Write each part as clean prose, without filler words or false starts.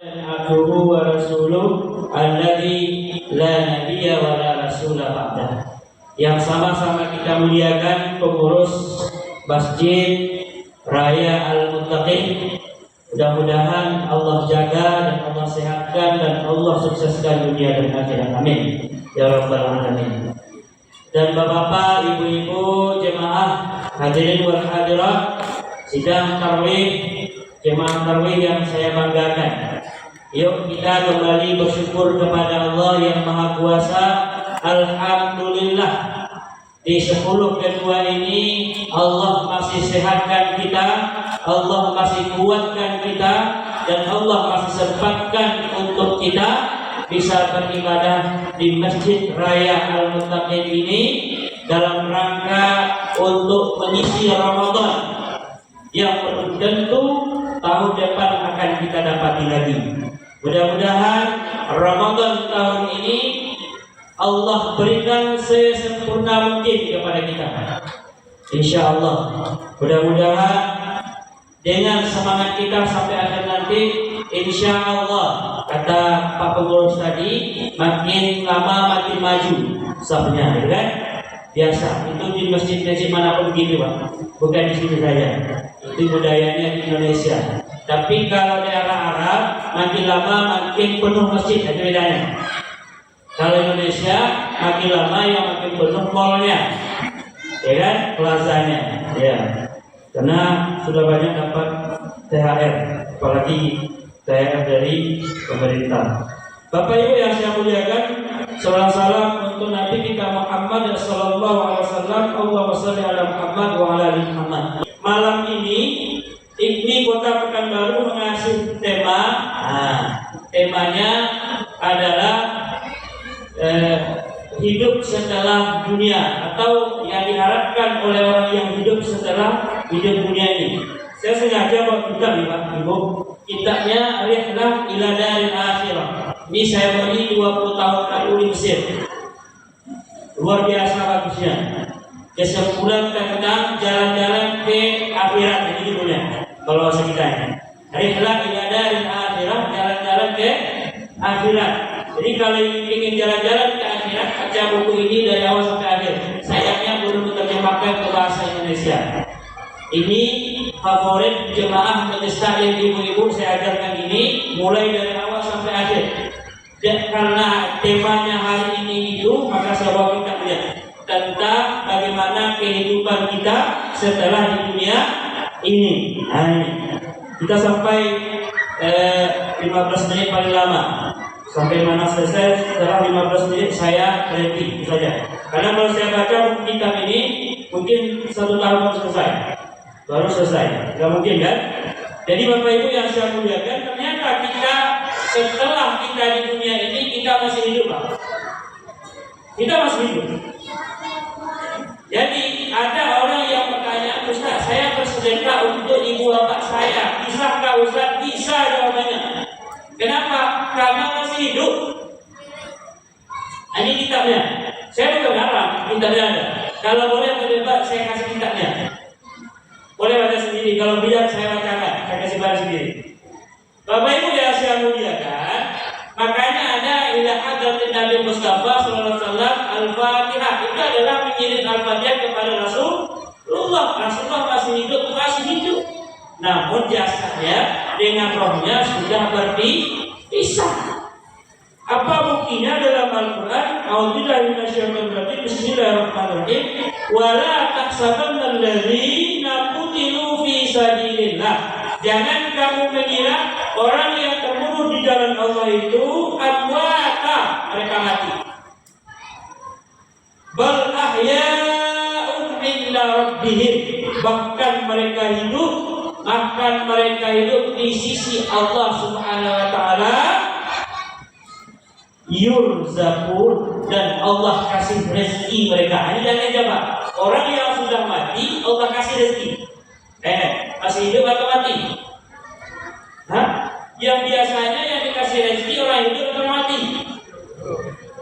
Abduhu wa rasuluh alladzi la nabiyya wa la rasula ba'dah. Yang sama-sama kita muliakan pengurus Masjid Raya Al-Muttaqin. Mudah-mudahan Allah jaga dan Allah sehatkan dan Allah sukseskan dunia dan akhirat. Amin ya rabbal alamin. Dan bapak-bapak, ibu-ibu, jemaah hadirin wal hadirat sidang tarawih, jemaah tarawih yang saya banggakan. Yuk kita kembali bersyukur kepada Allah yang Maha Kuasa. Alhamdulillah, di 10 kedua ini Allah masih sehatkan kita, Allah masih kuatkan kita, dan Allah masih sempatkan untuk kita bisa beribadah di Masjid Raya Al-Muttaqin ini dalam rangka untuk mengisi Ramadan yang belum tentu tahun depan akan kita dapati lagi. Mudah-mudahan Ramadan tahun ini Allah berikan sesempurna mungkin kepada kita. Insya Allah. Mudah-mudahan dengan semangat kita sampai akhir nanti, insya Allah, kata Pak Pengurus tadi, makin lama makin maju safnya, kan? Biasa, itu di masjid-masjid manapun begitu, Pak. Bukan di sini saja. Itu budayanya di Indonesia. Tapi kalau daerah Arab, makin lama makin penuh masjid, itu bedanya. Kalau Indonesia, makin lama yang makin penuh mallnya, ya kan, plazanya, ya. Karena sudah banyak dapat THR, apalagi THR dari pemerintah. Bapak Ibu yang saya muliakan, salam untuk Nabi kita Muhammad sallallahu alaihi wasallam. Allahumma shalli ala Muhammad wa ala ali Muhammad. Malam ini IKMI Kota Pekanbaru mengasih tema. Temanya adalah hidup setelah dunia, atau yang diharapkan oleh orang yang hidup setelah hidup dunia ini. Saya sengaja buat kitab nih Pak Ibu. Kitabnya Rihlah ila Daril Akhirah. Ini saya beli 20 tahun lalu di Mesir. Luar biasa bagusnya. Kesimpulan tentang jalan-jalan ke akhirat, ini judulnya. Kalau bahasa kita ini. Rihlah ila Daril Akhirah, jalan-jalan ke akhirat. Jadi kalau ingin jalan-jalan ke akhirat, baca buku ini dari awal sampai akhir. Sayangnya belum diterjemahkan ke bahasa Indonesia. Ini favorit jemaah majelis taklim ibu-ibu, saya ajarkan ini mulai dari awal sampai akhir. Dan karena temanya hari ini itu, maka saya bawa kita lihat tentang bagaimana kehidupan kita setelah di dunia ini. Kita sampai 15 menit paling lama. Sampai mana selesai, setelah 15 menit saya berhenti saja. Karena kalau saya baca buku kitab ini mungkin 1 tahun baru selesai, nggak mungkin kan? Jadi Bapak Ibu yang saya muliakan, ternyata kita setelah kita di dunia ini kita masih hidup, Pak. Kita masih hidup. Jadi ada orang yang bertanya, Ustaz, saya bersedekah untuk ibu bapak saya, bisakah Ustaz? Bisa jawabannya. Kenapa? Karena masih hidup. Ini kitabnya. Saya bukan ngarang, kitabnya ada. Kalau boleh berdebat, saya kasih kitabnya. Boleh baca sendiri. Kalau biar saya bacakan, saya kasih baca sendiri. Bapak Ibu yang saya muliakan, makanya ada ila hadratin Nabi Mustafa sallallahu alaihi wasallam Al-Fatihah. Itu adalah mengirim Al-Fatihah kepada Rasulullah. Rasulullah masih hidup. Namun jasadnya dengan rohnya sudah berpisah. Apa buktinya dalam Al-Quran? A'udzubillahi minasyaitonir rajim. Bismillahirrahmanirrahim. Wala tahsabanna alladzina qutilu fi sabilillah. Jangan kamu mengira orang yang terbunuh di jalan Allah itu amwata, mereka mati. Bal ahya'un 'inda rabbihim. Bahkan mereka hidup di sisi Allah Subhanahu wa taala. Yurzaqun, dan Allah kasih rezeki mereka. Ini jangan jawab. Orang yang sudah mati Allah kasih rezeki. Masih hidup atau mati? Yang biasanya yang dikasih rezeki orang hidup atau mati?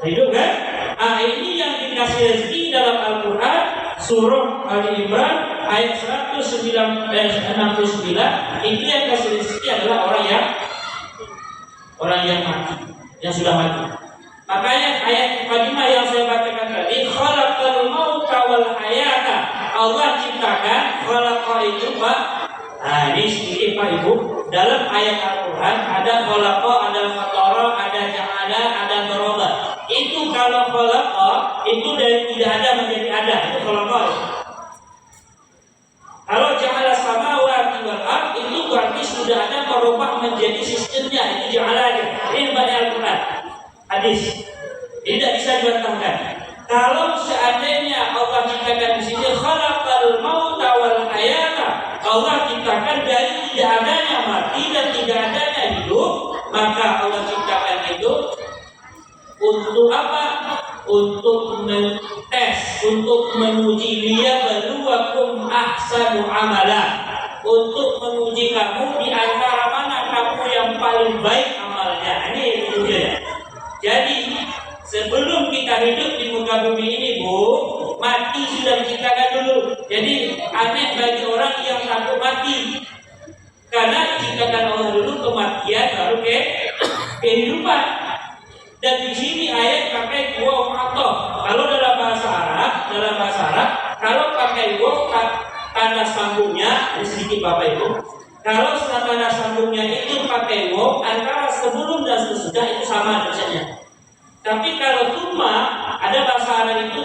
Hidup kan? Ini yang dikasih rezeki dalam Al-Quran surah Ali Imran ayat 169. Itu yang kasih rezeki adalah orang yang orang yang mati, yang sudah mati. Makanya ayat mukadimah yang saya bacakan tadi, khalaqal mauta wal hayata. Allah ciptakan, khalaqa itu Pak. Nah, ini sedikit Pak Ibu. Dalam ayat Al-Quran ada khalaqa, ada fatara, ada ja'ala, ada daraba. Itu kalau khalaqa itu dari tidak ada menjadi ada, itu khalaqa. Kalau ja'ala samawati wal ard itu berarti sudah ada merubah menjadi sistemnya, itu ja'ala. Ini pada Al-Quran. Hadis. Tidak bisa dibantahkan. Kalau seandainya Allah ciptakan di sini khalaqal mauta wal hayata, Allah ciptakan dari tidak adanya mati dan tidak adanya hidup, maka Allah ciptakan itu untuk apa? Untuk mentes, untuk menguji liyabluwakum ahsanu amala, untuk menguji kamu di antara mana kamu yang paling baik amalnya. Ini ujian. Jadi sebelum kita hidup di muka bumi ini, Bu, mati sudah diciptakan dulu. Jadi aneh bagi orang yang takut mati, karena diciptakan Allah dulu kematian baru kehidupan. Dan di sini ayat pakai waw atau kalau dalam bahasa Arab, kalau pakai waw tanda sambungnya, ini sedikit Bapak Ibu. Kalau tanda sambungnya itu pakai waw, antara sebelum dan sesudah itu sama tulisannya. Tapi kalau tuma ada bahasa Arab itu